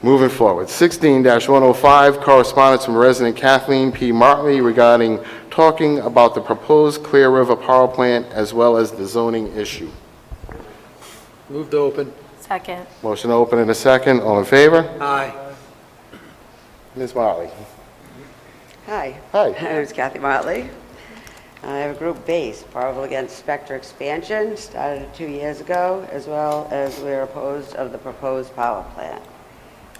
Moving forward, 16-105, correspondence from resident Kathleen P. Martley regarding talking about the proposed Clear River power plant as well as the zoning issue. Move to open. Second. Motion to open in a second. All in favor? Aye. Ms. Martley. Hi. Hi. My name is Kathy Martley. I have a group base, Burrillville Against Spectre Expansion, started 2 years ago, as well as we're opposed of the proposed power plant.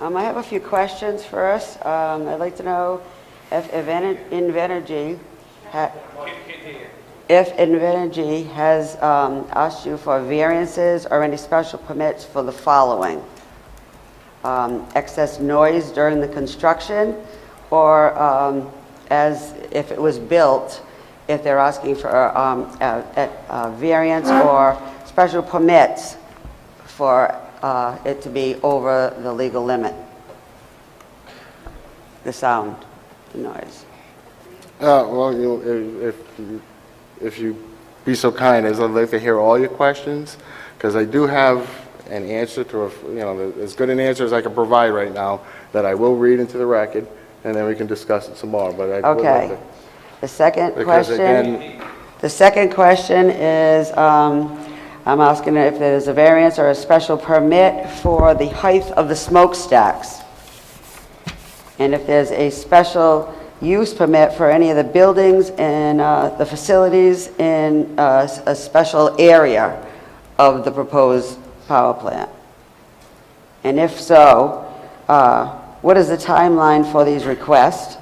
I have a few questions first. I'd like to know if Invenergy has asked you for variances or any special permits for the following: excess noise during the construction, or as if it was built, if they're asking for variance or special permits for it to be over the legal limit, the sound, the noise. Well, if you be so kind, I'd like to hear all your questions, because I do have an answer to, as good an answer as I can provide right now, that I will read into the record, and then we can discuss it some more. But I would like Okay. to, The second because question. again, The second question is, I'm asking if there's a variance or a special permit for the height of the smokestacks. And if there's a special use permit for any of the buildings and the facilities in a special area of the proposed power plant. And if so, what is the timeline for these requests?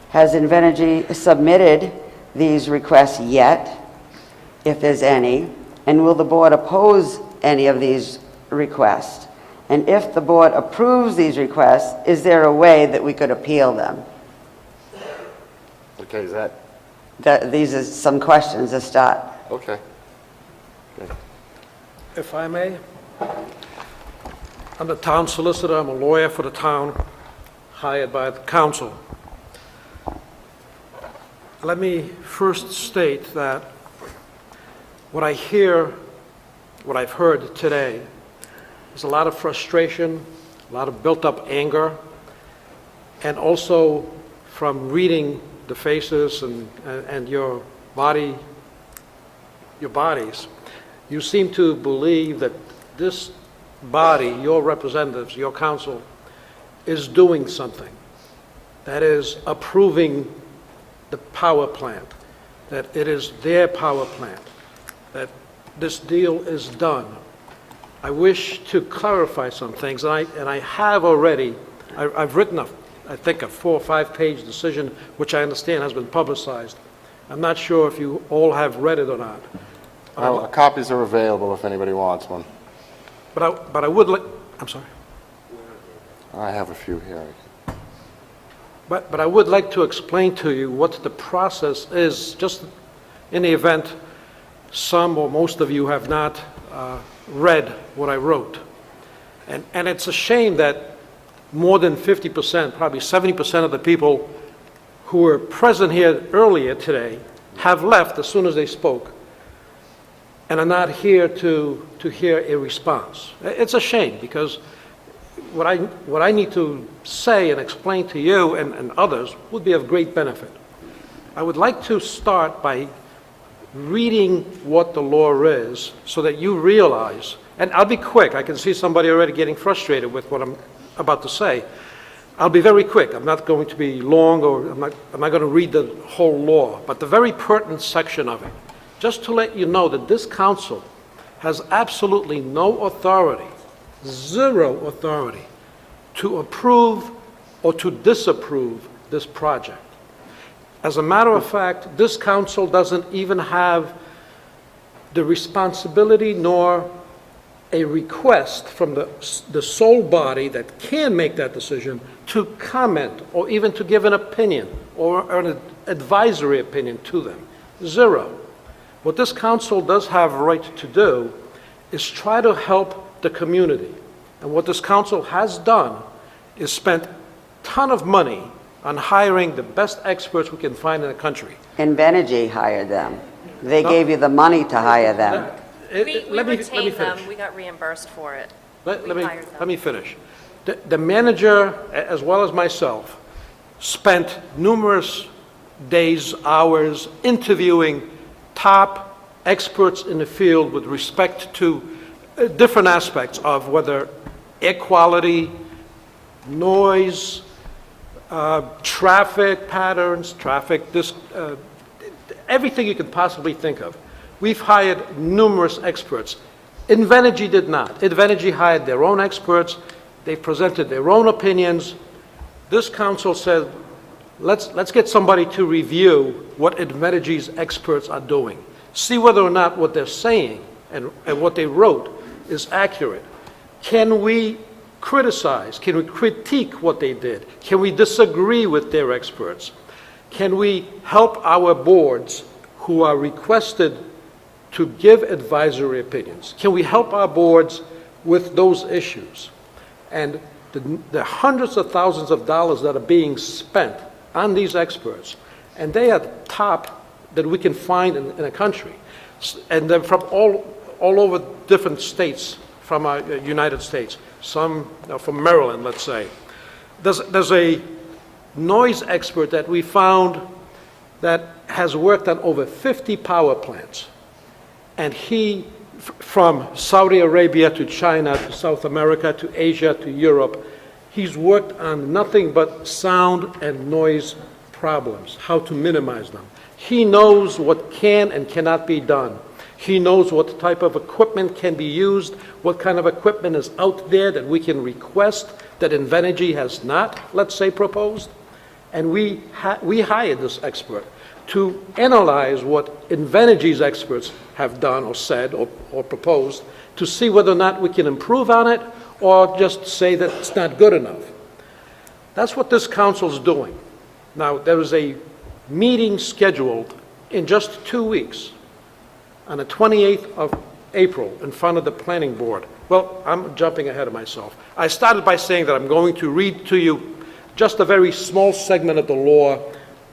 Has Invenergy submitted these requests yet, if there's any? And will the board oppose any of these requests? And if the board approves these requests, is there a way that we could appeal them? okay, is that, These are some questions to start. okay. If I may, I'm the town solicitor, I'm a lawyer for the town, hired by the council. Let me first state that what I hear, what I've heard today, is a lot of frustration, a lot of built-up anger, and also from reading the faces and your bodies, you seem to believe that this body, your representatives, your council, is doing something. That is approving the power plant, that it is their power plant, that this deal is done. I wish to clarify some things, and I have already. I've written I think a 4 or 5 page decision, which I understand has been publicized. I'm not sure if you all have read it or not. Well, copies are available if anybody wants one. But I would like, I'm sorry. I have a few here. But I would like to explain to you what the process is, just in the event some or most of you have not read what I wrote. And it's a shame that more than 50%, probably 70% of the people who were present here earlier today have left as soon as they spoke and are not here to hear a response. It's a shame, because what I need to say and explain to you and others would be of great benefit. I would like to start by reading what the law is so that you realize, and I'll be quick. I can see somebody already getting frustrated with what I'm about to say. I'll be very quick. I'm not going to be long, or I'm not going to read the whole law, but the very pertinent section of it, just to let you know that this council has absolutely no authority, zero authority, to approve or to disapprove this project. As a matter of fact, this council doesn't even have the responsibility nor a request from the sole body that can make that decision to comment or even to give an opinion or an advisory opinion to them. Zero. What this council does have a right to do is try to help the community. And what this council has done is spent a ton of money on hiring the best experts we can find in the country. Invenergy hired them. They No. gave you the money to hire them. We Let me retained them, finish. we got reimbursed for it. Let We hired them. me finish. The manager, as well as myself, spent numerous days, hours interviewing top experts in the field with respect to different aspects of whether air quality, noise, traffic patterns, everything you could possibly think of. We've hired numerous experts. Invenergy did not. Invenergy hired their own experts. They presented their own opinions. This council said, let's get somebody to review what Invenergy's experts are doing. See whether or not what they're saying and what they wrote is accurate. Can we criticize? Can we critique what they did? Can we disagree with their experts? Can we help our boards who are requested to give advisory opinions? Can we help our boards with those issues? And the hundreds of thousands of dollars that are being spent on these experts, and they are the top that we can find in a country. And they're from all over different states from our United States. Some from Maryland, let's say. There's a noise expert that we found that has worked on over 50 power plants. And he, from Saudi Arabia to China to South America to Asia to Europe, he's worked on nothing but sound and noise problems, how to minimize them. He knows what can and cannot be done. He knows what type of equipment can be used, what kind of equipment is out there that we can request that Invenergy has not, let's say, proposed. And we hired this expert to analyze what Invenergy's experts have done or said or proposed to see whether or not we can improve on it or just say that it's not good enough. That's what this council's doing. Now, there is a meeting scheduled in just 2 weeks on the 28th of April in front of the planning board. Well, I'm jumping ahead of myself. I started by saying that I'm going to read to you just a very small segment of the law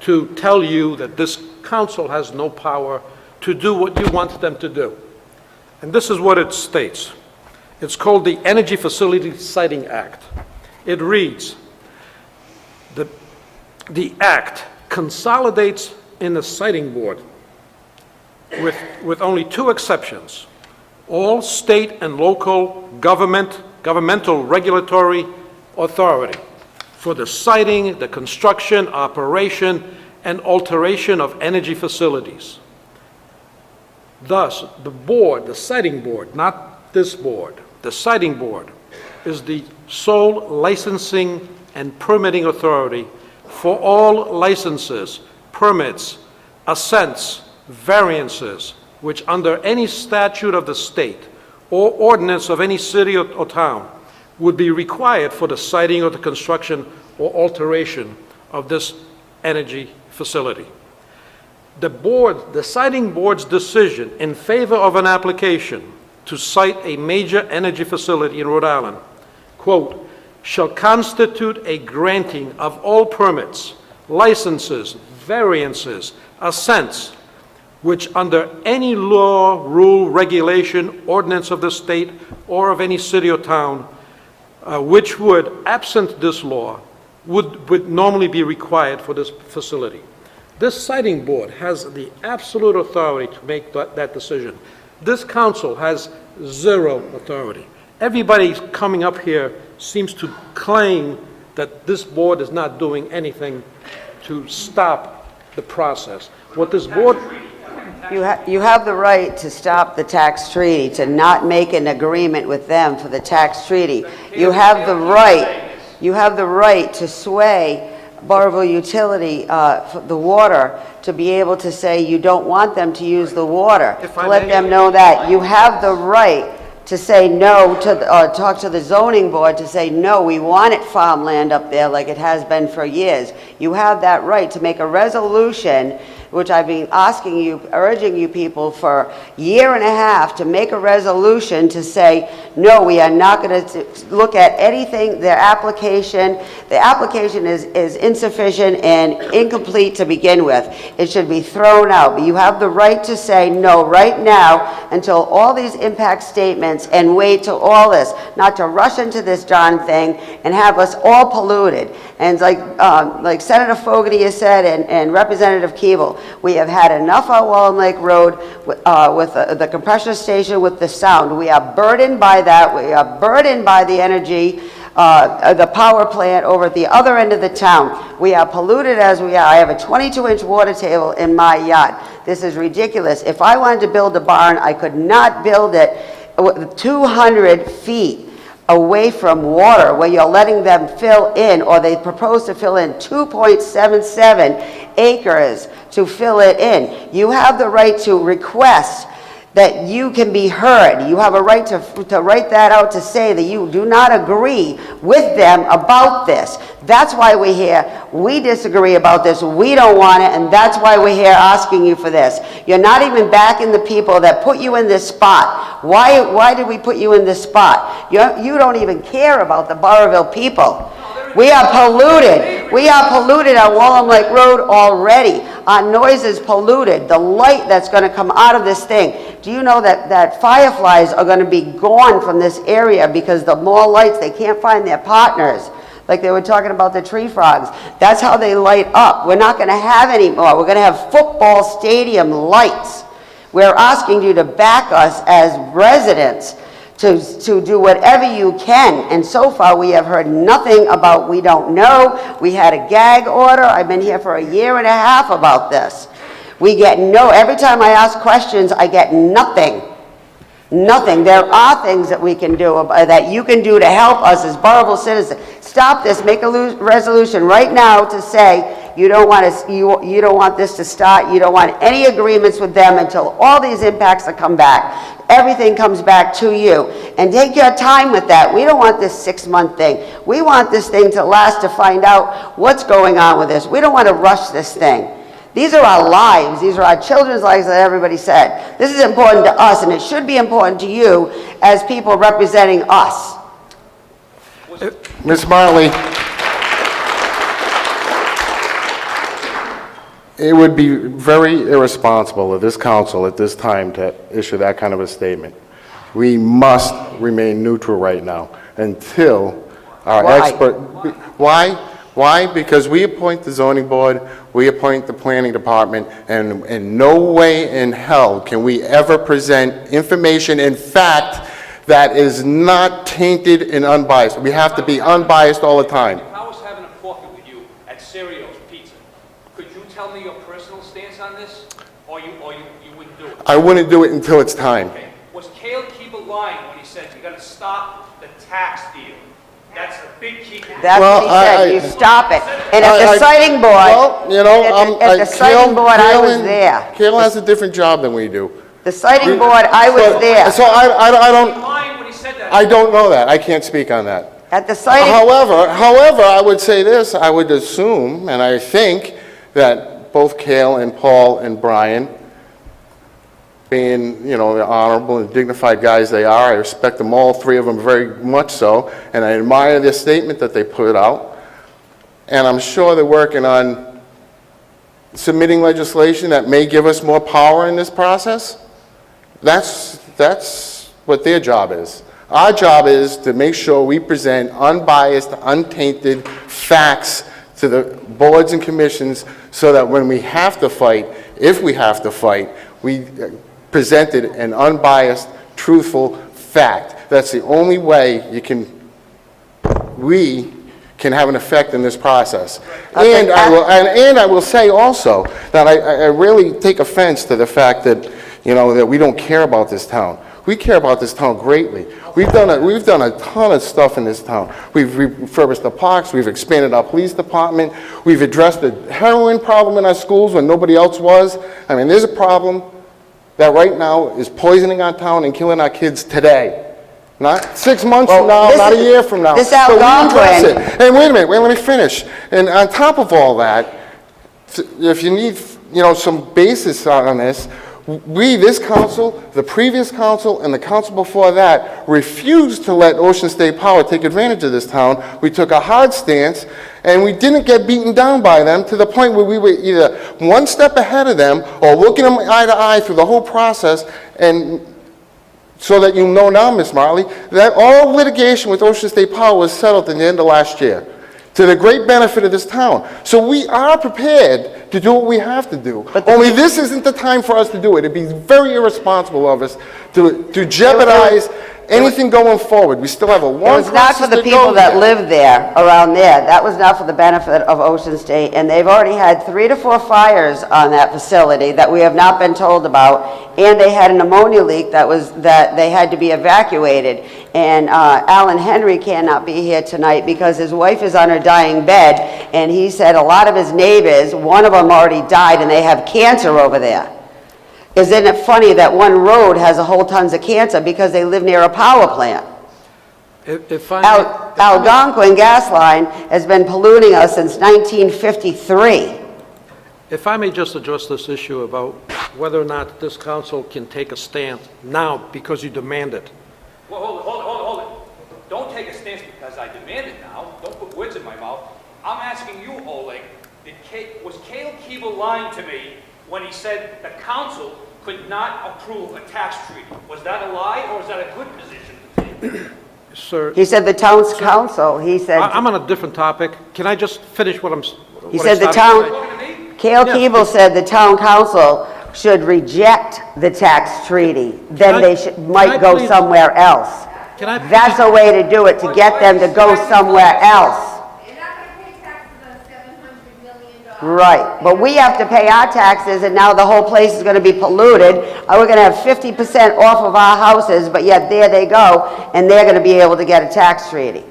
to tell you that this council has no power to do what you want them to do. And this is what it states. It's called the Energy Facility Siting Act. It reads, the act consolidates in the siting board with only two exceptions. All state and local governmental regulatory authority for the siting, the construction, operation, and alteration of energy facilities. Thus, the board, the siting board, not this board, the siting board is the sole licensing and permitting authority for all licenses, permits, assents, variances, which under any statute of the state or ordinance of any city or town would be required for the siting or the construction or alteration of this energy facility. The siting board's decision in favor of an application to site a major energy facility in Rhode Island, quote, shall constitute a granting of all permits, licenses, variances, assents, which under any law, rule, regulation, ordinance of the state or of any city or town, which would, absent this law, would normally be required for this facility. This siting board has the absolute authority to make that decision. This council has zero authority. Everybody coming up here seems to claim that this board is not doing anything to stop the process. What this board... You have the right to stop the tax treaty, to not make an agreement with them for the tax treaty. You have the right to sway Burrillville Utility, the water, to be able to say you don't want them to use the water. To let them know that. You have the right to say no, or talk to the zoning board to say, no, we want it farmland up there like it has been for years. You have that right to make a resolution which I've been asking you, urging you people for a year and a half to make a resolution to say, no, we are not going to look at anything, their application. The application is insufficient and incomplete to begin with. It should be thrown out. But you have the right to say no right now until all these impact statements and wait till all this, not to rush into this darn thing and have us all polluted. And like Senator Fogarty has said and Representative Keeble, we have had enough on Wallen Lake Road with the compressor station with the sound. We are burdened by that. We are burdened by the energy, the power plant over at the other end of the town. We are polluted as we are. I have a 22-inch water table in my yard. This is ridiculous. If I wanted to build a barn, I could not build it 200 feet away from water where you're letting them fill in, or they propose to fill in 2.77 acres to fill it in. You have the right to request that you can be heard. You have a right to write that out to say that you do not agree with them about this. That's why we're here. We disagree about this. We don't want it, and that's why we're here asking you for this. You're not even backing the people that put you in this spot. Why did we put you in this spot? You don't even care about the Burrillville people. We are polluted. We are polluted on Wallen Lake Road already. Our noise is polluted. The light that's going to come out of this thing. Do you know that fireflies are going to be gone from this area because the more lights, they can't find their partners. Like they were talking about the tree frogs. That's how they light up. We're not going to have any more. We're going to have football stadium lights. We're asking you to back us as residents to do whatever you can. And so far, we have heard nothing about we don't know. We had a gag order. I've been here for a year and a half about this. We get no, every time I ask questions, I get nothing. Nothing. There are things that we can do, that you can do to help us as Burrillville citizens. Stop this. Make a resolution right now to say you don't want this to start. You don't want any agreements with them until all these impacts that come back. Everything comes back to you. And take your time with that. We don't want this 6-month thing. We want this thing to last to find out what's going on with this. We don't want to rush this thing. These are our lives. These are our children's lives that everybody said. This is important to us, and it should be important to you as people representing us. Ms. Martley, it would be very irresponsible of this council at this time to issue that kind of a statement. We must remain neutral right now until our expert... Why? Why? Because we appoint the zoning board, we appoint the planning department, and in no way in hell can we ever present information in fact that is not tainted and unbiased. We have to be unbiased all the time. If I was having a coffee with you at Cerio's Pizza, could you tell me your personal stance on this, or you wouldn't do it? I wouldn't do it until it's time. Okay. Was Cale Keeble lying when he said you're going to stop the tax deal? That's the big key. That's what he said. You stop it. And at the siting board, well, you know, at the siting board, I was there. Cale has a different job than we do. The siting board, I was there. So I don't... Lying when he said that. I don't know that. I can't speak on that. At the siting... However, I would say this. I would assume, and I think, that both Cale and Paul and Brian, being, you know, the honorable and dignified guys they are, I respect them all, three of them very much so, and I admire the statement that they put out. And I'm sure they're working on submitting legislation that may give us more power in this process. That's what their job is. Our job is to make sure we present unbiased, untainted facts to the boards and commissions so that when we have to fight, if we have to fight, we presented an unbiased, truthful fact. That's the only way we can have an effect in this process. And I will say also that I really take offense to the fact that, you know, that we don't care about this town. We care about this town greatly. We've done a ton of stuff in this town. We've refurbished the parks, we've expanded our police department, we've addressed the heroin problem in our schools when nobody else was. I mean, there's a problem that right now is poisoning our town and killing our kids today. Not 6 months from now, not a year from now. This Algonquin. And wait a minute, let me finish. And on top of all that, if you need some basis on this, this council, the previous council, and the council before that refused to let Ocean State Power take advantage of this town. We took a hard stance, and we didn't get beaten down by them to the point where we were either one step ahead of them or looking them eye to eye through the whole process. And so that you know now, Ms. Martley, that all litigation with Ocean State Power was settled at the end of last year, to the great benefit of this town. So we are prepared to do what we have to do. Only this isn't the time for us to do it. It'd be very irresponsible of us to jeopardize anything going forward. We still have a It long was not process for the to people go that yet. live there, around there. That was not for the benefit of Ocean State, and they've already had 3 to 4 fires on that facility that we have not been told about, and they had an ammonia leak that they had to be evacuated. And Alan Henry cannot be here tonight because his wife is on her dying bed, and he said a lot of his neighbors, one of them already died, and they have cancer over there. Isn't it funny that one road has a whole tons of cancer because they live near a power plant? If I may- Algonquin gas line has been polluting us since 1953. If I may just address this issue about whether or not this council can take a stand now because you demand it. Well, hold it. Don't take a stance because I demand it now. Don't put words in my mouth. I'm asking you, Oleg, was Cale Keeble lying to me when he said the council could not approve a tax treaty? Was that a lie, or is that a good position to take? Sir, He said the town's council, he said, I'm on a different topic. Can I just finish what I'm... he what I said the started? town, Talking to me? Cale Yeah. Keeble said the town council should reject the tax treaty, then Can I- they can might I go please- somewhere else. Can I... That's a way to do it, to get them to go somewhere else. You're not gonna pay taxes on $700 million. Right, but we have to pay our taxes, and now the whole place is gonna be polluted. We're gonna have 50% off of our houses, but yet there they go, and they're gonna be able to get a tax treaty.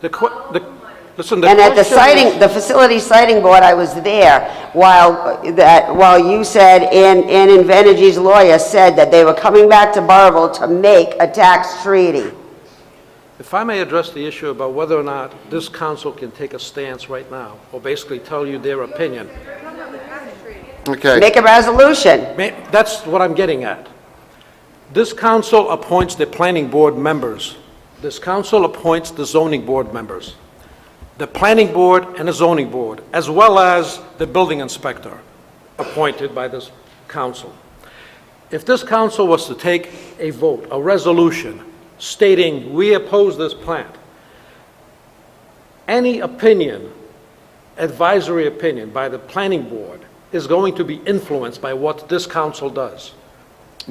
Listen, the And at the question is- siting, the facility siting board, I was there while you said, and Invenergy's lawyer said that they were coming back to Burrillville to make a tax treaty. If I may address the issue about whether or not this council can take a stance right now, or basically tell you their opinion. Okay. Make a resolution. That's what I'm getting at. This council appoints the planning board members. This council appoints the zoning board members. The planning board and the zoning board, as well as the building inspector appointed by this council. If this council was to take a vote, a resolution, stating we oppose this plant, any opinion, advisory opinion by the planning board is going to be influenced by what this council does.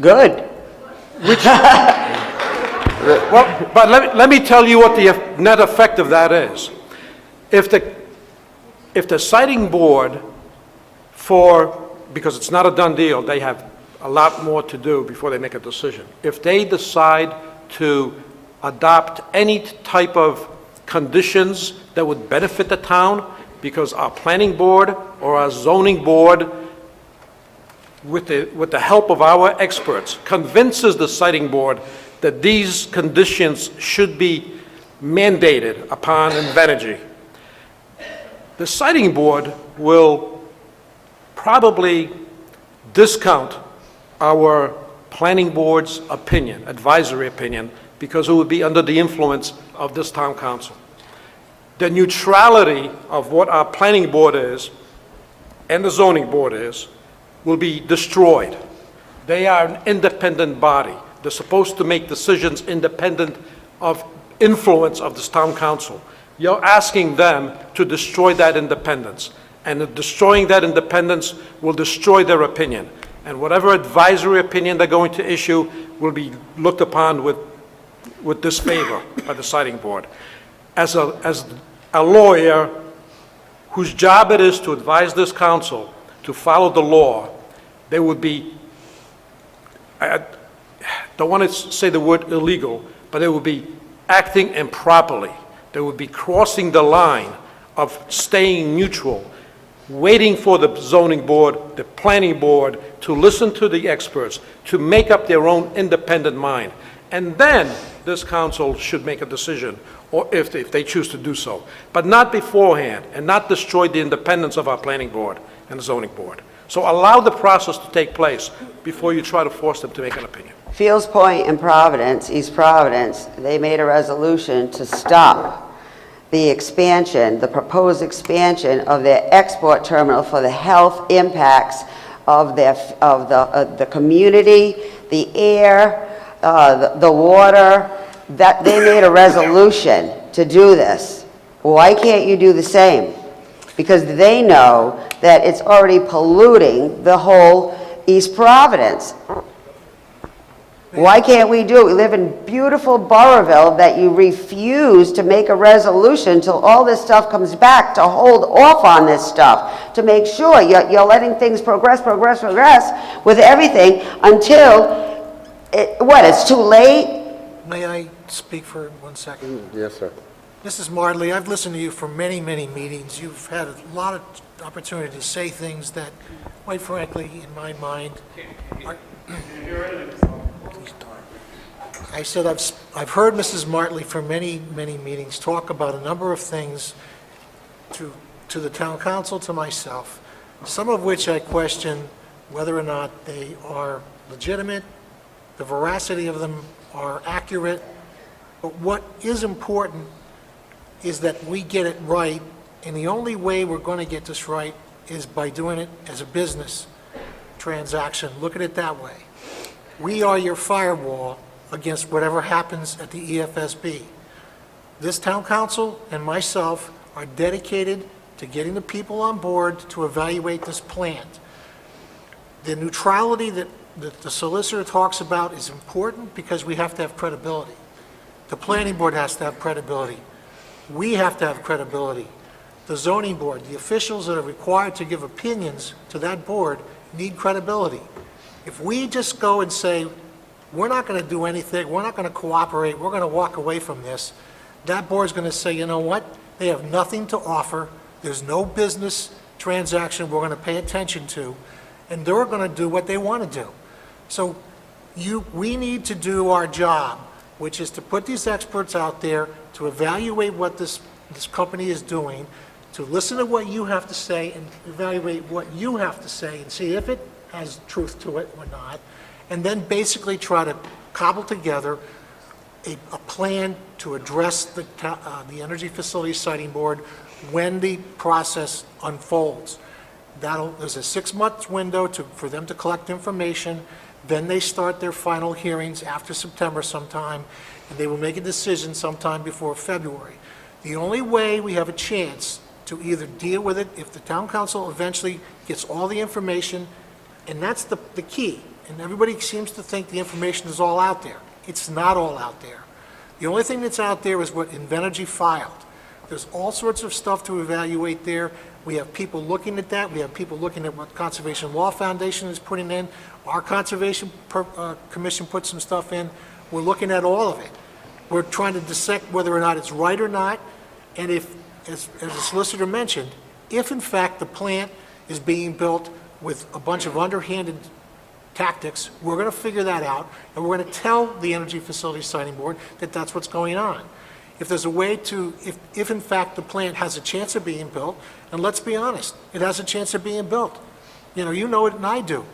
Good. Well, but let me tell you what the net effect of that is. If the siting board because it's not a done deal, they have a lot more to do before they make a decision. If they decide to adopt any type of conditions that would benefit the town, because our planning board or our zoning board, with the help of our experts, convinces the siting board that these conditions should be mandated upon Invenergy, the siting board will probably discount our planning board's opinion, advisory opinion, because it would be under the influence of this town council. The neutrality of what our planning board is and the zoning board is will be destroyed. They are an independent body. They're supposed to make decisions independent of influence of this town council. You're asking them to destroy that independence, and destroying that independence will destroy their opinion. And whatever advisory opinion they're going to issue will be looked upon with disfavor by the siting board. As a lawyer whose job it is to advise this council to follow the law, they would be, I don't want to say the word illegal, but they would be acting improperly. They would be crossing the line of staying neutral, waiting for the zoning board, the planning board, to listen to the experts, to make up their own independent mind. And then this council should make a decision, or if they choose to do so, but not beforehand, and not destroy the independence of our planning board and the zoning board. So allow the process to take place before you try to force them to make an opinion. Fields Point in Providence, East Providence, they made a resolution to stop the expansion, the proposed expansion of their export terminal for the health impacts of the community, the air, the water. That they made a resolution to do this. Why can't you do the same? Because they know that it's already polluting the whole East Providence. Why can't we do it? We live in beautiful Burrillville that you refuse to make a resolution until all this stuff comes back, to hold off on this stuff, to make sure you're letting things progress with everything until, it's too late? May I speak for 1 second? Yes, sir. Mrs. Martley, I've listened to you for many, many meetings. You've had a lot of opportunity to say things that, quite frankly, in my mind, are... I said I've heard Mrs. Martley for many, many meetings talk about a number of things to the town council, to myself, some of which I question whether or not they are legitimate, the veracity of them are accurate, but what is important is that we get it right, and the only way we're going to get this right is by doing it as a business transaction. Look at it that way. We are your firewall against whatever happens at the EFSB. This town council and myself are dedicated to getting the people on board to evaluate this plant. The neutrality that the solicitor talks about is important because we have to have credibility. The planning board has to have credibility. We have to have credibility. The zoning board, the officials that are required to give opinions to that board need credibility. If we just go and say, we're not going to do anything, we're not going to cooperate, we're going to walk away from this, that board's going to say, you know what? They have nothing to offer. There's no business transaction we're going to pay attention to, and they're going to do what they want to do. So we need to do our job, which is to put these experts out there to evaluate what this company is doing, to listen to what you have to say and evaluate what you have to say and see if it has truth to it or not, and then basically try to cobble together a plan to address the Energy Facility Siting Board when the process unfolds. There's a 6-month window for them to collect information. Then they start their final hearings after September sometime, and they will make a decision sometime before February. The only way we have a chance to either deal with it, if the town council eventually gets all the information, and that's the key, and everybody seems to think the information is all out there. It's not all out there. The only thing that's out there is what Invenergy filed. There's all sorts of stuff to evaluate there. We have people looking at that. We have people looking at what Conservation Law Foundation is putting in. Our Conservation Commission put some stuff in. We're looking at all of it. We're trying to dissect whether or not it's right or not. And if, as the solicitor mentioned, if in fact the plant is being built with a bunch of underhanded tactics, we're going to figure that out, and we're going to tell the Energy Facility Siting Board that that's what's going on. If there's a way to, if in fact the plant has a chance of being built, and let's be honest, it has a chance of being built. You know it and I do.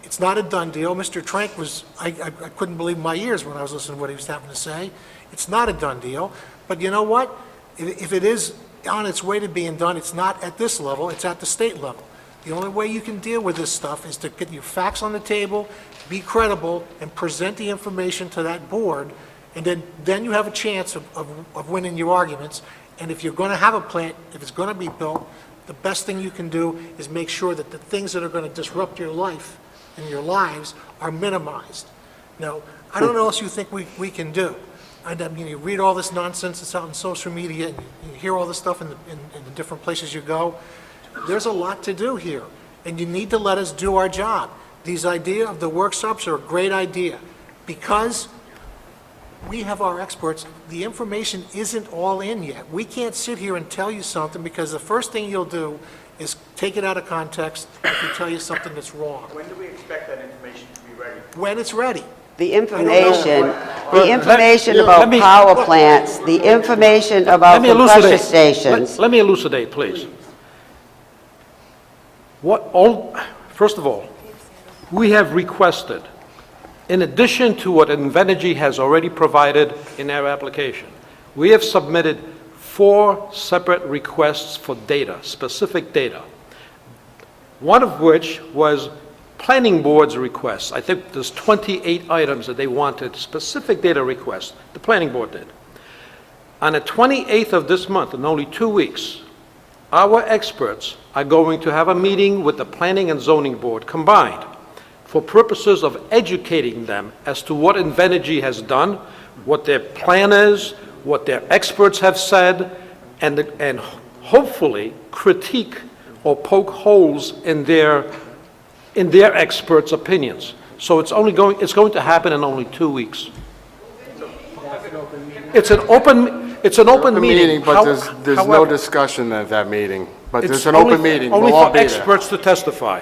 It's not a done deal. Mr. Trank was, I couldn't believe my ears when I was listening to what he was having to say. It's not a done deal, but you know what? If it is on its way to being done, it's not at this level, it's at the state level. The only way you can deal with this stuff is to get your facts on the table, be credible, and present the information to that board, and then you have a chance of winning your arguments. And if you're going to have a plant, if it's going to be built, the best thing you can do is make sure that the things that are going to disrupt your life and your lives are minimized. Now, I don't know what else you think we can do. I mean, you read all this nonsense that's out on social media, and you hear all this stuff in the different places you go. There's a lot to do here, and you need to let us do our job. These idea of the workshops are a great idea, because we have our experts. The information isn't all in yet. We can't sit here and tell you something, because the first thing you'll do is take it out of context if we tell you something that's wrong. When do we expect that information to be ready? When it's ready. The information Let about me- power plants, the information about compressor stations. Let me elucidate, please. First of all, we have requested, in addition to what Invenergy has already provided in their application, we have submitted 4 separate requests for data, specific data. One of which was planning board's requests. I think there's 28 items that they wanted, specific data requests. The planning board did. On the 28th of this month, in only 2 weeks, our experts are going to have a meeting with the planning and zoning board combined for purposes of educating them as to what Invenergy has done, what their plan is, what their experts have said, and hopefully critique or poke holes in their experts' opinions. So it's going to happen in only 2 weeks. It's an open meeting. But there's no However, discussion at that meeting. But it's there's an only- open meeting. Only We'll all for be there. experts to testify.